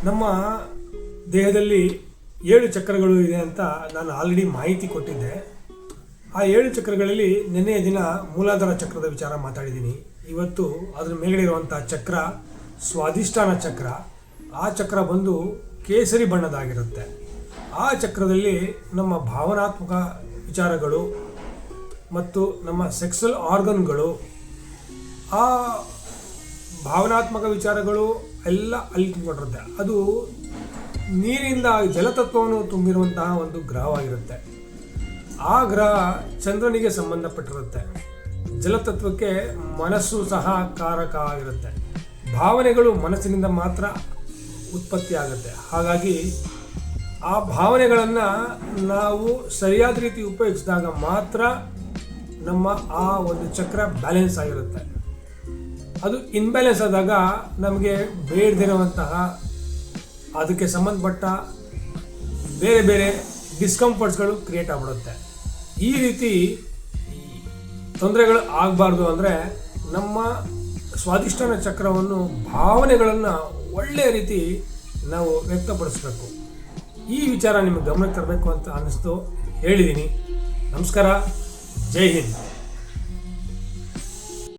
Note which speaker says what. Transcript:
Speaker 1: ನಮ್ಮ ದೇಹದಲ್ಲಿ 7 ಚಕ್ರಗಳು ಇದೆ ಅಂತ ನಾನು ಆಲ್ರೆಡಿ ಮಾಹಿತಿ ಕೊಟ್ಟಿದ್ದೆ. ಆ 7 ಚಕ್ರಗಳಲ್ಲಿ ನಿನ್ನೆಯ ದಿನ ಮೂಲಾಧಾರ ಚಕ್ರದ ವಿಚಾರ ಮಾತಾಡಿದ್ದೀನಿ. ಇವತ್ತು ಅದರ ಮೇಲ್ಗಡೆ ಇರುವಂಥ ಚಕ್ರ ಸ್ವಾಧಿಷ್ಠಾನ ಚಕ್ರ. ಆ ಚಕ್ರ ಬಂದು ಕೇಸರಿ ಬಣ್ಣದಾಗಿರುತ್ತೆ. ಆ ಚಕ್ರದಲ್ಲಿ ನಮ್ಮ ಭಾವನಾತ್ಮಕ ವಿಚಾರಗಳು ಮತ್ತು ನಮ್ಮ ಸೆಕ್ಸುವಲ್ ಆರ್ಗನ್ಗಳು, ಆ ಭಾವನಾತ್ಮಕ ವಿಚಾರಗಳು ಎಲ್ಲ ಅಲ್ಲಿ ತುಂಬಿಕೊಂಡಿರುತ್ತೆ. ಅದು ನೀರಿನಿಂದ ಜಲತತ್ವವನ್ನು ತುಂಬಿರುವಂತಹ ಒಂದು ಗ್ರಹವಾಗಿರುತ್ತೆ. ಆ ಗ್ರಹ ಚಂದ್ರನಿಗೆ ಸಂಬಂಧಪಟ್ಟಿರುತ್ತೆ. ಜಲತತ್ವಕ್ಕೆ ಮನಸ್ಸು ಸಹ ಕಾರಕ ಆಗಿರುತ್ತೆ. ಭಾವನೆಗಳು ಮನಸ್ಸಿನಿಂದ ಮಾತ್ರ ಉತ್ಪತ್ತಿ ಆಗುತ್ತೆ. ಹಾಗಾಗಿ ಆ ಭಾವನೆಗಳನ್ನು ನಾವು ಸರಿಯಾದ ರೀತಿ ಉಪಯೋಗಿಸಿದಾಗ ಮಾತ್ರ ನಮ್ಮ ಆ ಒಂದು ಚಕ್ರ ಬ್ಯಾಲೆನ್ಸ್ ಆಗಿರುತ್ತೆ. ಅದು ಇನ್ಬ್ಯಾಲೆನ್ಸ್ ಆದಾಗ ನಮಗೆ ಬೇಡದಿರುವಂತಹ ಅದಕ್ಕೆ ಸಂಬಂಧಪಟ್ಟ ಬೇರೆ ಬೇರೆ ಡಿಸ್ಕಂಫರ್ಟ್ಸ್ಗಳು ಕ್ರಿಯೇಟ್ ಆಗಿಬಿಡುತ್ತೆ. ಈ ರೀತಿ ತೊಂದರೆಗಳು ಆಗಬಾರ್ದು ಅಂದರೆ ನಮ್ಮ ಸ್ವಾಧಿಷ್ಠಾನ ಚಕ್ರವನ್ನು, ಭಾವನೆಗಳನ್ನು ಒಳ್ಳೆಯ ರೀತಿ ನಾವು ವ್ಯಕ್ತಪಡಿಸಬೇಕು. ಈ ವಿಚಾರ ನಿಮಗೆ ಗಮನಕ್ಕೆ ತರಬೇಕು ಅಂತ ಅನ್ನಿಸ್ತು, ಹೇಳಿದ್ದೀನಿ. ನಮಸ್ಕಾರ, ಜೈ ಹಿಂದ್.